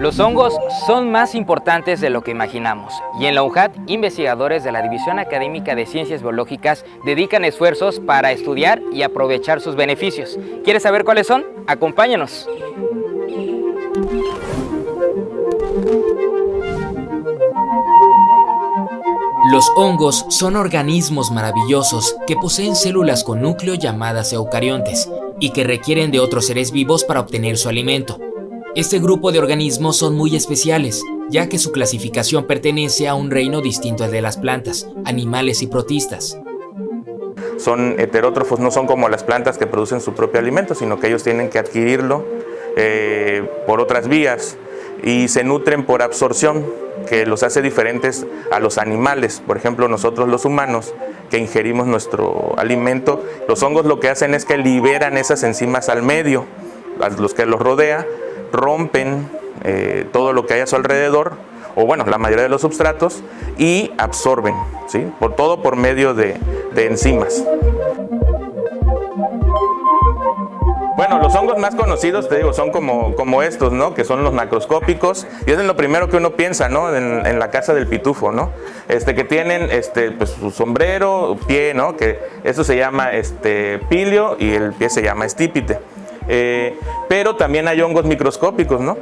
Los hongos son más importantes de lo que imaginamos y en la UJAT, investigadores de la División Académica de Ciencias Biológicas dedican esfuerzos para estudiar y aprovechar sus beneficios. ¿Quieres saber cuáles son? Acompáñanos. Los hongos son organismos maravillosos que poseen células con núcleo llamadas eucariontes y que requieren de otros seres vivos para obtener su alimento. Este grupo de organismos son muy especiales, ya que su clasificación pertenece a un reino distinto al de las plantas, animales y protistas. Son heterótrofos, no son como las plantas que producen su propio alimento, sino que ellos tienen que adquirirlo por otras vías y se nutren por absorción, que los hace diferentes a los animales. Por ejemplo, nosotros los humanos que ingerimos nuestro alimento, los hongos lo que hacen es que liberan esas enzimas al medio, a los que los rodea, rompen todo lo que hay a su alrededor, o bueno, la mayoría de los substratos, y absorben, ¿sí? Todo por medio de enzimas. Bueno, los hongos más conocidos, te digo, son como estos, ¿no? Que son los macroscópicos, y es lo primero que uno piensa, ¿no? En la casa del pitufo, ¿no? Que tienen pues, su sombrero, pie, ¿no? Que eso se llama pilio y el pie se llama estípite. Pero también hay hongos microscópicos, ¿no?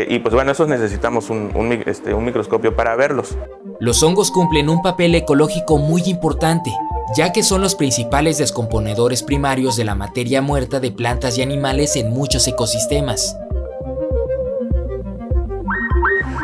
Y pues bueno, esos necesitamos un microscopio para verlos. Los hongos cumplen un papel ecológico muy importante, ya que son los principales descomponedores primarios de la materia muerta de plantas y animales en muchos ecosistemas.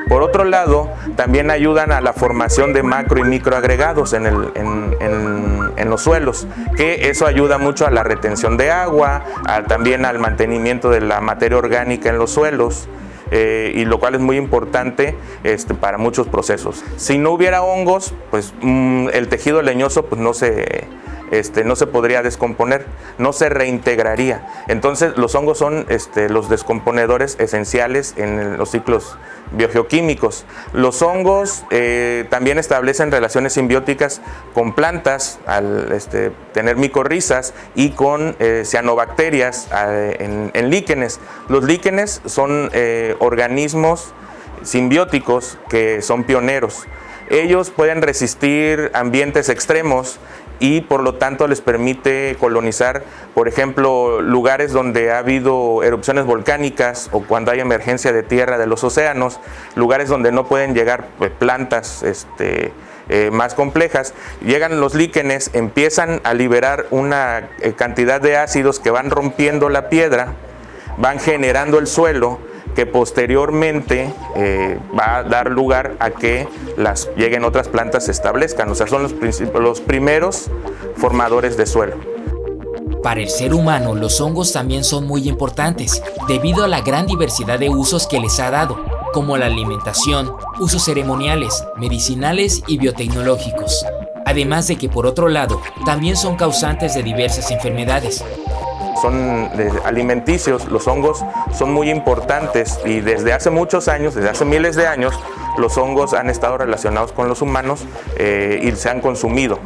Por otro lado, también ayudan a la formación de macro y microagregados en los suelos, que eso ayuda mucho a la retención de agua, también al mantenimiento de la materia orgánica en los suelos, y lo cual es muy importante para muchos procesos. Si no hubiera hongos, pues el tejido leñoso pues, no se podría descomponer, no se reintegraría. Entonces los hongos son los descomponedores esenciales en los ciclos biogeoquímicos. Los hongos también establecen relaciones simbióticas con plantas al tener micorrizas y con cianobacterias en líquenes. Los líquenes son organismos simbióticos que son pioneros. Ellos pueden resistir ambientes extremos y por lo tanto les permite colonizar, por ejemplo, lugares donde ha habido erupciones volcánicas o cuando hay emergencia de tierra de los océanos, lugares donde no pueden llegar plantas más complejas. Llegan los líquenes, empiezan a liberar una cantidad de ácidos que van rompiendo la piedra, van generando el suelo, que posteriormente va a dar lugar a que lleguen otras plantas, se establezcan. O sea, son los primeros formadores de suelo. Para el ser humano, los hongos también son muy importantes, debido a la gran diversidad de usos que les ha dado, como la alimentación, usos ceremoniales, medicinales y biotecnológicos. Además de que, por otro lado, también son causantes de diversas enfermedades. Son alimenticios, los hongos son muy importantes y desde hace muchos años, desde hace miles de años, los hongos han estado relacionados con los humanos y se han consumido.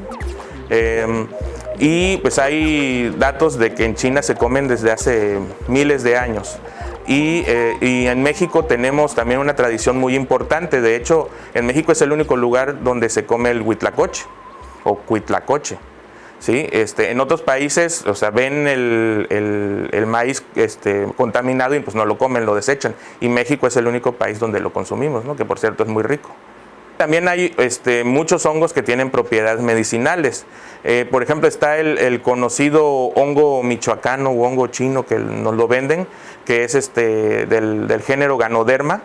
Y pues hay datos de que en China se comen desde hace miles de años. Y en México tenemos también una tradición muy importante. De hecho, en México es el único lugar donde se come el huitlacoche o cuitlacoche. ¿Sí? En otros países, o sea, ven el maíz contaminado y pues no lo comen, lo desechan. Y México es el único país donde lo consumimos, ¿no? Que por cierto es muy rico. También hay muchos hongos que tienen propiedades medicinales. Por ejemplo, está el conocido hongo michoacano o hongo chino que nos lo venden, que es del género Ganoderma,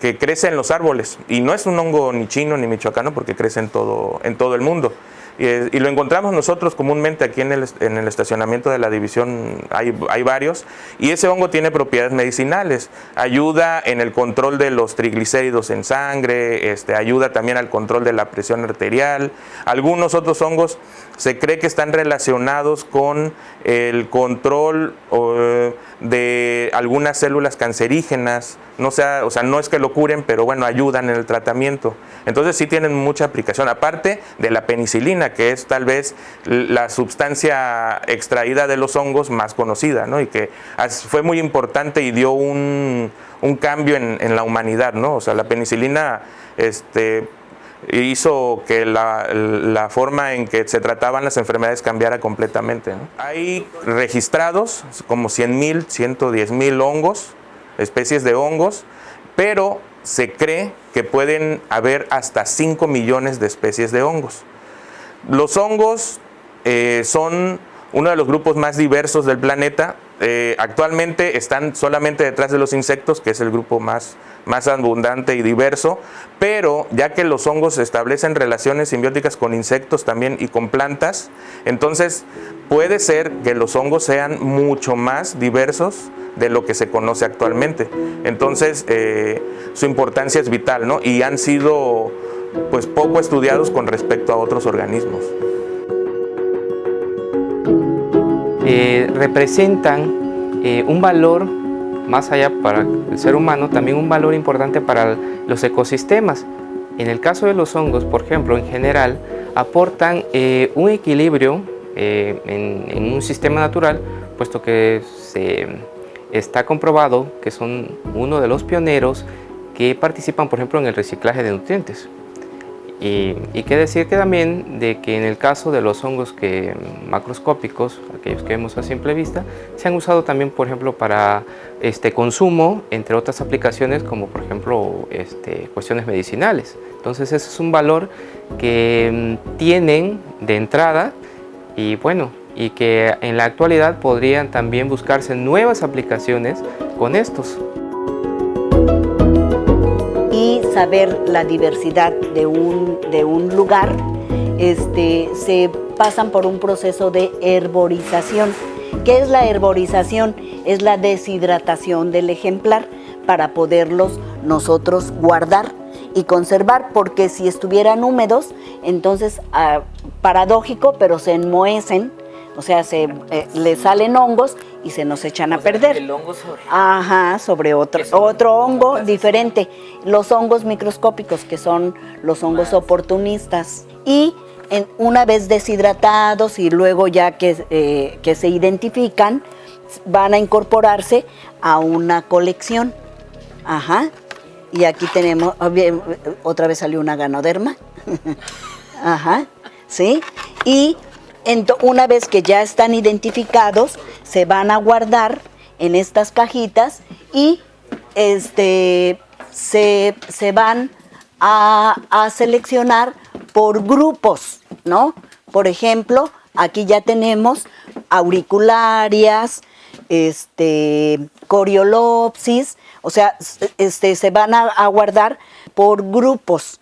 que crece en los árboles. Y no es un hongo ni chino ni michoacano porque crece en todo el mundo. Y lo encontramos nosotros comúnmente aquí en el estacionamiento de la división, hay varios, y ese hongo tiene propiedades medicinales, ayuda en el control de los triglicéridos en sangre, ayuda también al control de la presión arterial. Algunos otros hongos se cree que están relacionados con el control de algunas células cancerígenas, no sea, o sea, no es que lo curen, pero bueno, ayudan en el tratamiento. Entonces sí tienen mucha aplicación, aparte de la penicilina, que es tal vez la sustancia extraída de los hongos más conocida, ¿no? Y que fue muy importante y dio un cambio en la humanidad, ¿no? O sea, la penicilina hizo que la forma en que se trataban las enfermedades cambiara completamente, ¿no? Hay registrados como 100,000, 110,000 hongos, especies de hongos, pero se cree que pueden haber hasta 5 millones de especies de hongos. Los hongos son uno de los grupos más diversos del planeta. Actualmente están solamente detrás de los insectos, que es el grupo más abundante y diverso, pero ya que los hongos establecen relaciones simbióticas con insectos también y con plantas, entonces puede ser que los hongos sean mucho más diversos de lo que se conoce actualmente. Entonces su importancia es vital, ¿no? Y han sido pues poco estudiados con respecto a otros organismos. Representan un valor más allá para el ser humano, también un valor importante para los ecosistemas. En el caso de los hongos, por ejemplo, en general, aportan un equilibrio en un sistema natural, puesto que está comprobado que son uno de los pioneros que participan, por ejemplo, en el reciclaje de nutrientes. Y qué decir que también de que en el caso de los hongos macroscópicos, aquellos que vemos a simple vista, se han usado también, por ejemplo, para consumo, entre otras aplicaciones, como por ejemplo cuestiones medicinales. Entonces ese es un valor que tienen de entrada y bueno, y que en la actualidad podrían también buscarse nuevas aplicaciones con estos. Y saber la diversidad de un lugar, se pasan por un proceso de herborización. ¿Qué es la herborización? Es la deshidratación del ejemplar para poderlos nosotros guardar y conservar, porque si estuvieran húmedos, entonces, paradójico, pero se enmohecen, o sea, le salen hongos y se nos echan a perder. El hongo sobre... Ajá, sobre otro hongo diferente. Los hongos microscópicos, que son los hongos oportunistas. Y una vez deshidratados y luego ya que se identifican, van a incorporarse a una colección. Ajá. Y aquí tenemos, otra vez salió una ganoderma. Ajá, ¿sí? Y una vez que ya están identificados, se van a guardar en estas cajitas y se van a seleccionar por grupos, ¿no? Por ejemplo, aquí ya tenemos auricularias, coriolopsis, o sea, se van a guardar por grupos.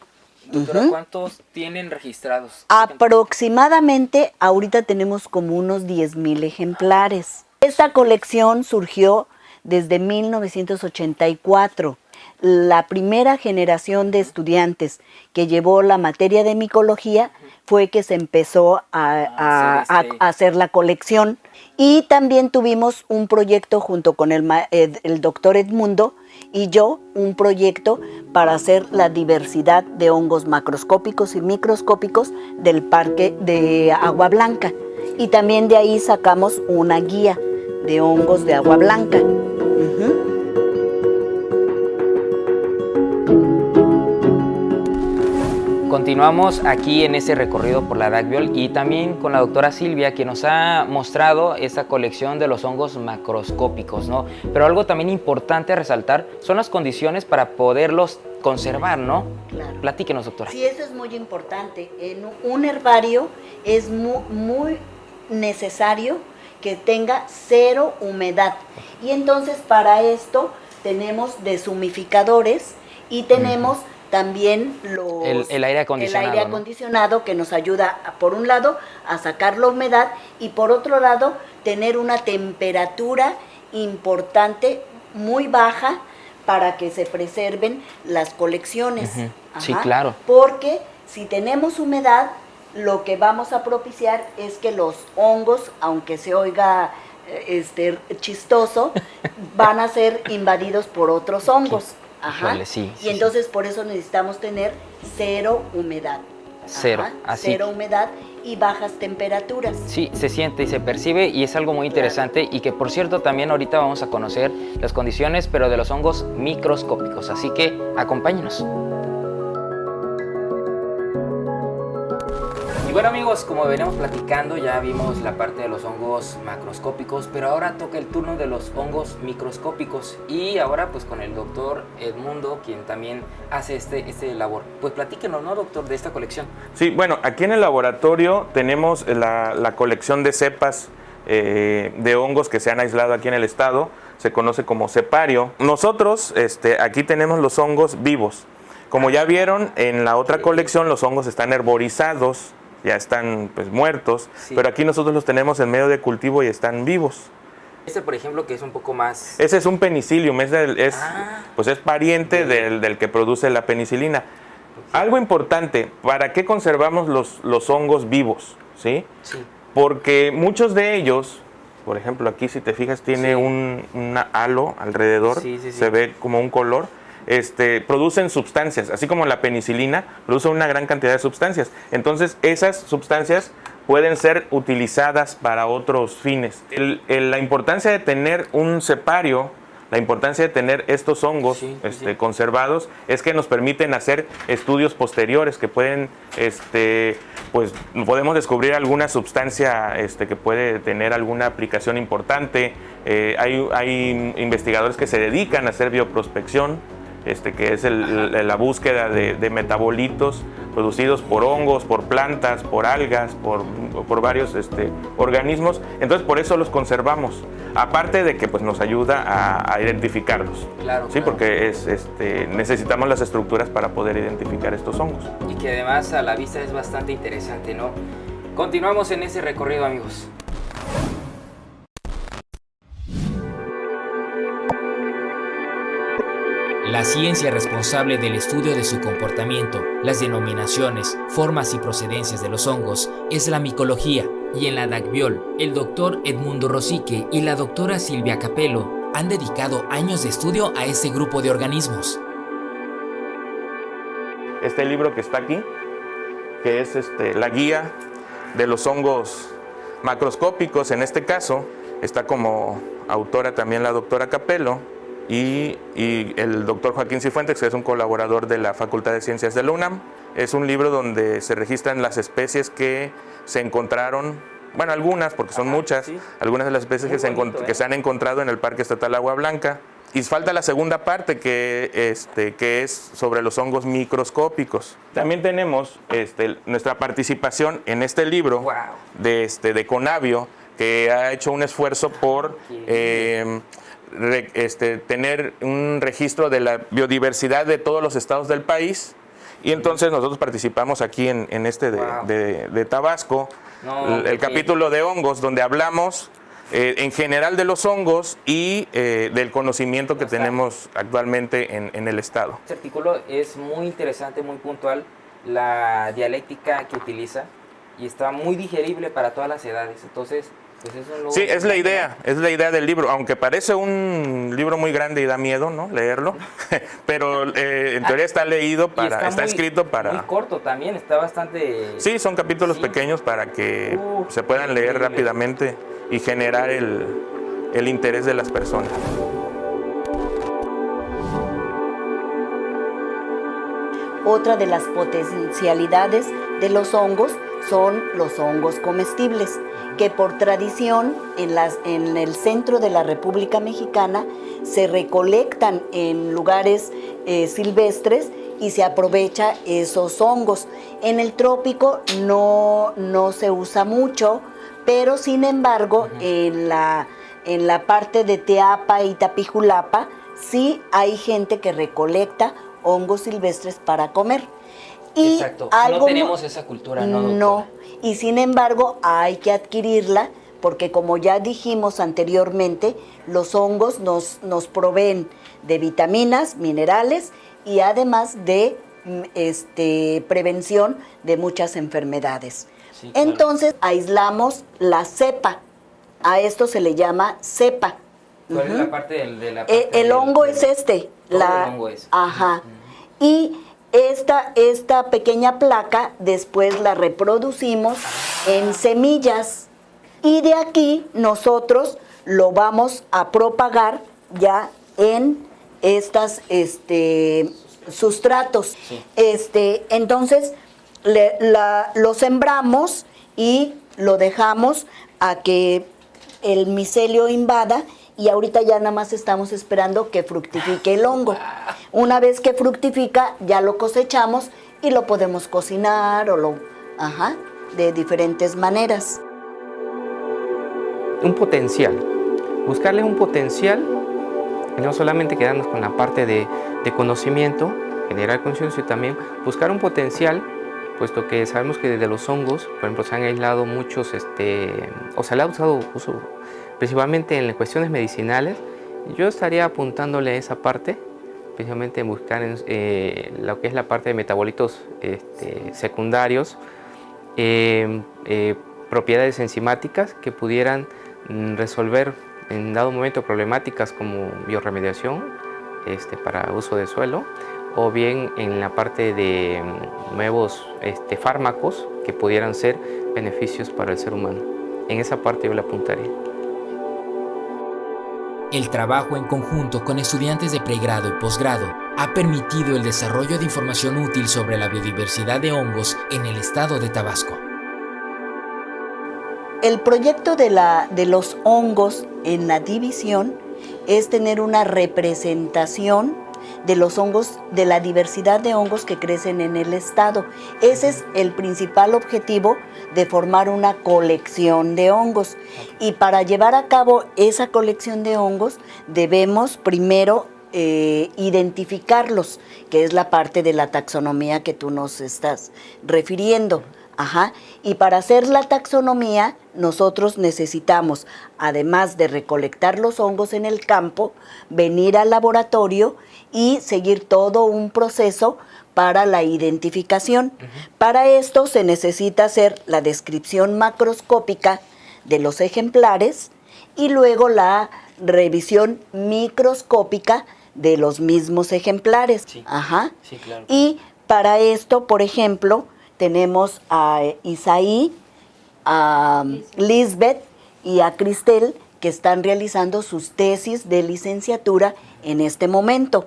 Doctora, ¿cuántos tienen registrados? Aproximadamente, ahorita tenemos como unos 10,000 ejemplares. Esta colección surgió desde 1984. La primera generación de estudiantes que llevó la materia de micología fue que se empezó a hacer la colección. Y también tuvimos un proyecto junto con el doctor Edmundo y yo, un proyecto para hacer la diversidad de hongos macroscópicos y microscópicos del Parque de Agua Blanca. Y también de ahí sacamos una guía de hongos de agua blanca. Continuamos aquí en ese recorrido por la DACBiol y también con la doctora Silvia, que nos ha mostrado esta colección de los hongos macroscópicos, ¿no? Pero algo también importante a resaltar son las condiciones para poderlos conservar, ¿no? Claro. Platíquenos, doctora. Sí, eso es muy importante. En un herbario es muy necesario que tenga 0 humedad. Y entonces para esto tenemos deshumificadores y tenemos también el aire acondicionado. El aire acondicionado, ¿no? Que nos ayuda, por un lado, a sacar la humedad y por otro lado, tener una temperatura importante, muy baja, para que se preserven las colecciones. Sí, claro. Porque si tenemos humedad, lo que vamos a propiciar es que los hongos, aunque se oiga chistoso, van a ser invadidos por otros hongos. Ajá. Híjole, sí, Y sí, entonces por eso necesitamos tener cero humedad. Cero, Ajá, así. cero humedad y bajas temperaturas. Sí, se siente y se percibe y es algo muy interesante y que por cierto también ahorita vamos a conocer las condiciones pero de los hongos microscópicos, así que acompáñenos. Y bueno amigos, como venimos platicando ya vimos la parte de los hongos macroscópicos, pero ahora toca el turno de los hongos microscópicos y ahora pues con el doctor Edmundo, quien también hace este labor. Pues platíquenos, ¿no, doctor, de esta colección? Sí, bueno, aquí en el laboratorio tenemos la colección de cepas de hongos que se han aislado aquí en el estado, se conoce como cepario. Nosotros aquí tenemos los hongos vivos. Como ya vieron, en la otra colección los hongos están herborizados, ya están pues muertos, Sí. pero aquí nosotros los tenemos en medio de cultivo y están vivos. Este, por ejemplo, que es un poco más... Ese es un penicillium, es pariente Bien. del que produce la penicilina. Algo importante, ¿para qué conservamos los hongos vivos? ¿Sí? Sí. Porque muchos de ellos, por ejemplo, aquí si te fijas tiene Sí. un halo alrededor, Sí, sí, sí. se ve como un color, producen sustancias, así como la penicilina produce una gran cantidad de sustancias. Entonces esas sustancias pueden ser utilizadas para otros fines. La importancia de tener un cepario, la importancia de tener estos hongos Sí, sí. conservados es que nos permiten hacer estudios posteriores que pueden, pues podemos descubrir alguna sustancia que puede tener alguna aplicación importante. Hay investigadores que se dedican a hacer bioprospección, que es la búsqueda de metabolitos producidos por hongos, por plantas, por algas, por varios organismos. Entonces por eso los conservamos, aparte de que pues, nos ayuda a identificarlos. Claro, Sí, claro. porque necesitamos las estructuras para poder identificar estos hongos. Y que además a la vista es bastante interesante, ¿no? Continuamos en ese recorrido, amigos. La ciencia responsable del estudio de su comportamiento, las denominaciones, formas y procedencias de los hongos es la micología, y en la DACBiol, el doctor Edmundo Rosique y la doctora Silvia Capello han dedicado años de estudio a este grupo de organismos. Este libro que está aquí, que es la guía de los hongos macroscópicos, en este caso, está como autora también la doctora Capello, y el doctor Joaquín Cifuentes, que es un colaborador de la Facultad de Ciencias de la UNAM. Es un libro donde se registran las especies que se encontraron, bueno, algunas, porque son muchas, sí. algunas de las especies que se han encontrado en el Parque Estatal Agua Blanca. Y falta la segunda parte, que es sobre los hongos microscópicos. También tenemos nuestra participación en este libro Wow. de Conavio, que ha hecho un esfuerzo por tener un registro de la biodiversidad de todos los estados del país. Y entonces nosotros participamos aquí en Wow. de Tabasco, No, el capítulo de hongos, donde hablamos en general de los hongos y del conocimiento que tenemos actualmente en el estado. Este artículo es muy interesante, muy puntual, la dialéctica que utiliza y está muy digerible para todas las edades. Entonces, pues es un logro. Sí, es la idea del libro, aunque parece un libro muy grande y da miedo, ¿no? Leerlo, pero en teoría está leído Y está escrito para... Muy corto también, está bastante... Sí, son capítulos Sí. pequeños para que se puedan increíble. leer rápidamente y generar el interés de las personas. Otra de las potencialidades de los hongos son los hongos comestibles, que por tradición en el centro de la República Mexicana se recolectan en lugares silvestres y se aprovecha esos hongos. En el trópico no se usa mucho, pero sin embargo en la parte de Teapa y Tapijulapa sí hay gente que recolecta hongos silvestres para comer. Y Exacto, algo no tenemos esa cultura, ¿no, doctora? No, y sin embargo hay que adquirirla porque como ya dijimos anteriormente, los hongos nos proveen de vitaminas, minerales y además de prevención de muchas enfermedades. Sí, claro. Entonces aislamos la cepa A esto se le llama cepa. ¿Cuál es la parte de la parte El hongo es este. Todo el hongo es. Ajá. Y esta pequeña placa después la reproducimos en semillas. Y de aquí nosotros lo vamos a propagar ya en estas sustratos. Sí. Entonces lo sembramos y lo dejamos a que el micelio invada, y ahorita ya nada más estamos esperando que fructifique el hongo. Una vez que fructifica, ya lo cosechamos y lo podemos cocinar de diferentes maneras. Un potencial, buscarle un potencial, y no solamente quedarnos con la parte de conocimiento, generar conciencia, sino también buscar un potencial, puesto que sabemos que desde los hongos, por ejemplo, se han aislado muchos, o se le ha usado uso principalmente en cuestiones medicinales. Yo estaría apuntándole a esa parte, principalmente en buscar lo que es la parte de metabolitos secundarios, propiedades enzimáticas que pudieran resolver en dado momento problemáticas como bioremediación para uso de suelo, o bien en la parte de nuevos fármacos que pudieran ser beneficios para el ser humano. En esa parte yo le apuntaría. El trabajo en conjunto con estudiantes de pregrado y posgrado ha permitido el desarrollo de información útil sobre la biodiversidad de hongos en el estado de Tabasco. El proyecto de los hongos en la división es tener una representación de los hongos, de la diversidad de hongos que crecen en el estado. Ese es el principal objetivo de formar una colección de hongos. Y para llevar a cabo esa colección de hongos debemos primero identificarlos, que es la parte de la taxonomía que tú nos estás refiriendo. Y para hacer la taxonomía, nosotros necesitamos, además de recolectar los hongos en el campo, venir al laboratorio y seguir todo un proceso para la identificación. Para esto se necesita hacer la descripción macroscópica de los ejemplares y luego la revisión microscópica de los mismos ejemplares. Sí. Sí, claro. Y para esto, por ejemplo, tenemos a Isaí, a Lisbeth y a Cristel, que están realizando sus tesis de licenciatura en este momento.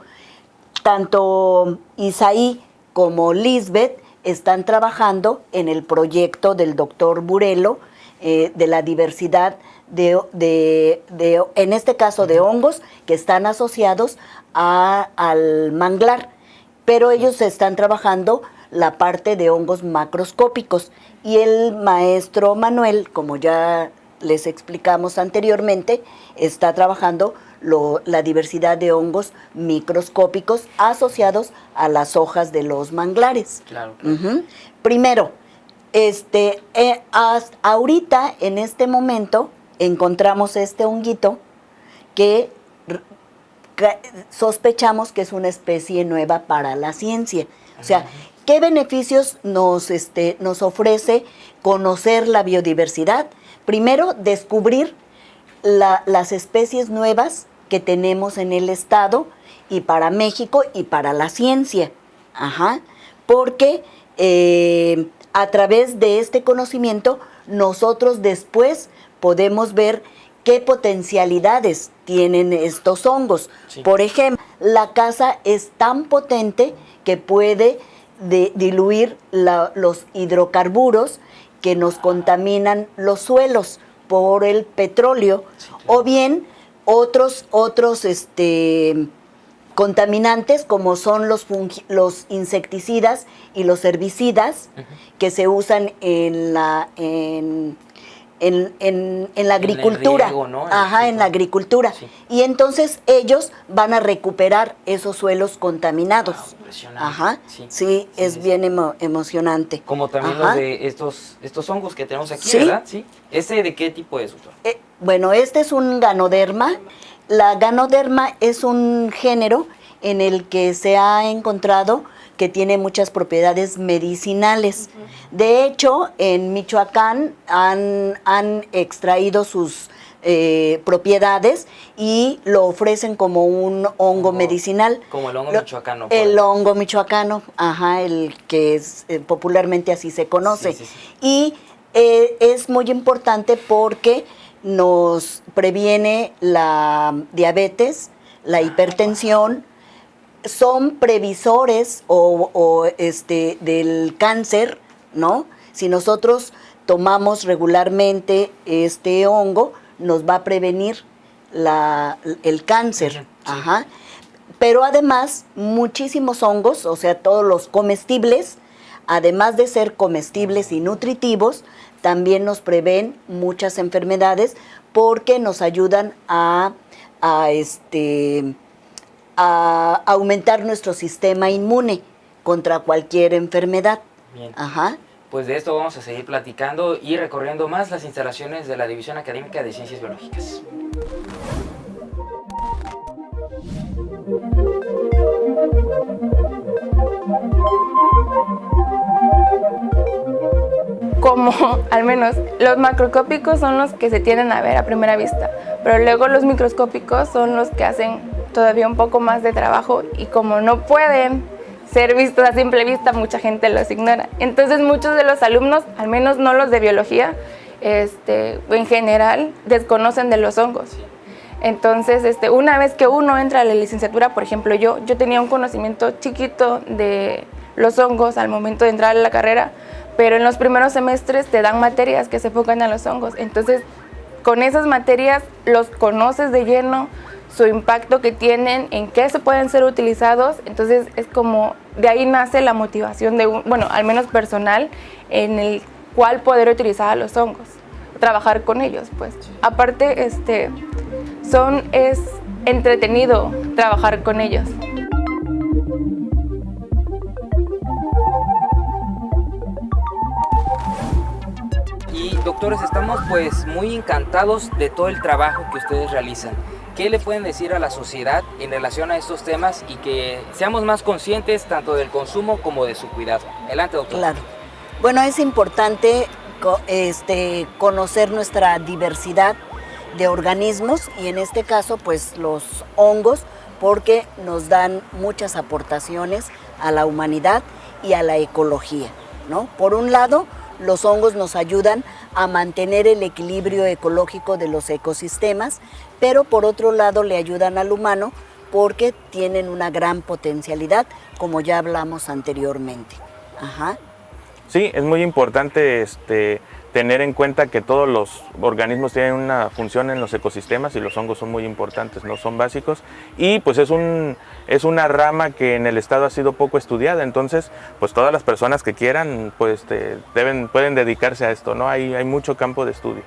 Tanto Isaí como Lisbeth están trabajando en el proyecto del doctor Burelo de la diversidad en este caso de hongos que están asociados al manglar, pero ellos están trabajando la parte de hongos macroscópicos, y el maestro Manuel, como ya les explicamos anteriormente, está trabajando la diversidad de hongos microscópicos asociados a las hojas de los manglares. Claro. Primero, ahorita, en este momento, encontramos este honguito que sospechamos que es una especie nueva para la ciencia. O sea, ¿qué beneficios nos ofrece conocer la biodiversidad? Primero, descubrir las especies nuevas que tenemos en el estado y para México y para la ciencia. Porque a través de este conocimiento nosotros después podemos ver qué potencialidades tienen estos hongos. Sí. Por ejemplo, la caza es tan potente que puede diluir los hidrocarburos que nos contaminan los suelos por el petróleo, sí, claro. O bien otros contaminantes como son los insecticidas y los herbicidas que se usan en la agricultura. En el riego, ¿no? En la agricultura. Sí. Y entonces ellos van a recuperar esos suelos contaminados. Wow, impresionante. Sí, es bien emocionante. Como también los de estos hongos que tenemos aquí, ¿Sí? ¿verdad? Sí. ¿Ese de qué tipo es, doctor? Bueno, este es un ganoderma. La ganoderma es un género en el que se ha encontrado que tiene muchas propiedades medicinales. De hecho, en Michoacán han extraído sus propiedades y lo ofrecen como un hongo medicinal. Como el hongo michoacano. El hongo michoacano, ajá, el que es popularmente así se conoce. Sí, sí, sí. Y es muy importante porque nos previene la diabetes, la hipertensión, son previsores del cáncer, ¿no? Si nosotros tomamos regularmente este hongo, nos va a prevenir el cáncer. Sí. Ajá. Pero además, muchísimos hongos, o sea, todos los comestibles, además de ser comestibles y nutritivos, también nos prevén muchas enfermedades porque nos ayudan a aumentar nuestro sistema inmune contra cualquier enfermedad. Bien. Ajá. Pues de esto vamos a seguir platicando y recorriendo más las instalaciones de la División Académica de Ciencias Biológicas. Como al menos los macroscópicos son los que se tienden a ver a primera vista, pero luego los microscópicos son los que hacen todavía un poco más de trabajo y como no pueden ser vistos a simple vista, mucha gente los ignora. Entonces muchos de los alumnos, al menos no los de biología, en general desconocen de los hongos. Entonces, una vez que uno entra a la licenciatura, por ejemplo, yo tenía un conocimiento chiquito de los hongos al momento de entrar a la carrera, pero en los primeros semestres te dan materias que se enfocan a los hongos. Entonces, con esas materias los conoces de lleno, su impacto que tienen, en qué se pueden ser utilizados. Entonces, es como, de ahí nace la motivación de, al menos personal, en el cual poder utilizar a los hongos, trabajar con ellos, pues. Aparte, es entretenido trabajar con ellos. Y doctores, estamos pues muy encantados de todo el trabajo que ustedes realizan. ¿Qué le pueden decir a la sociedad en relación a estos temas y que seamos más conscientes tanto del consumo como de su cuidado? Adelante, doctor. Claro. Bueno, es importante conocer nuestra diversidad de organismos y en este caso pues los hongos, porque nos dan muchas aportaciones a la humanidad y a la ecología, ¿no? Por un lado, los hongos nos ayudan a mantener el equilibrio ecológico de los ecosistemas, pero por otro lado le ayudan al humano porque tienen una gran potencialidad, como ya hablamos anteriormente. Ajá. Sí, es muy importante tener en cuenta que todos los organismos tienen una función en los ecosistemas y los hongos son muy importantes, no son básicos, y pues es una rama que en el estado ha sido poco estudiada, entonces pues todas las personas que quieran pues pueden dedicarse a esto, ¿no? Hay mucho campo de estudio.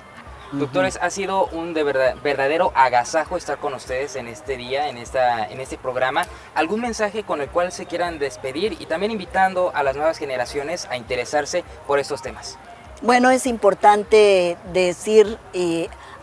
Doctores, ha sido un verdadero agasajo estar con ustedes en este día, en este programa. ¿Algún mensaje con el cual se quieran despedir y también invitando a las nuevas generaciones a interesarse por estos temas? Bueno, es importante decir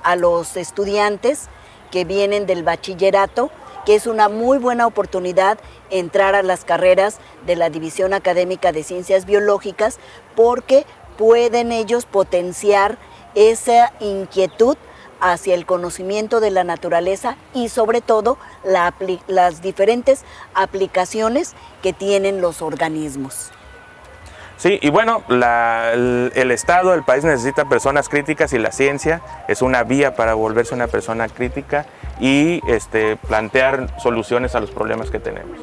a los estudiantes que vienen del bachillerato que es una muy buena oportunidad entrar a las carreras de la División Académica de Ciencias Biológicas porque pueden ellos potenciar esa inquietud hacia el conocimiento de la naturaleza y sobre todo las diferentes aplicaciones que tienen los organismos. Sí, y bueno, el Estado, el país necesita personas críticas y la ciencia es una vía para volverse una persona crítica y plantear soluciones a los problemas que tenemos.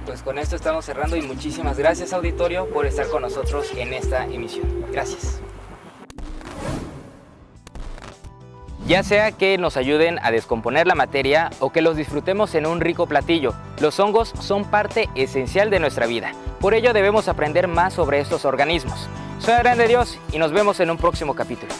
Pues con esto estamos cerrando y muchísimas gracias, auditorio, por estar con nosotros en esta emisión. Gracias. Ya sea que nos ayuden a descomponer la materia o que los disfrutemos en un rico platillo, los hongos son parte esencial de nuestra vida. Por ello debemos aprender más sobre estos organismos. Soy Adrián de Dios y nos vemos en un próximo capítulo.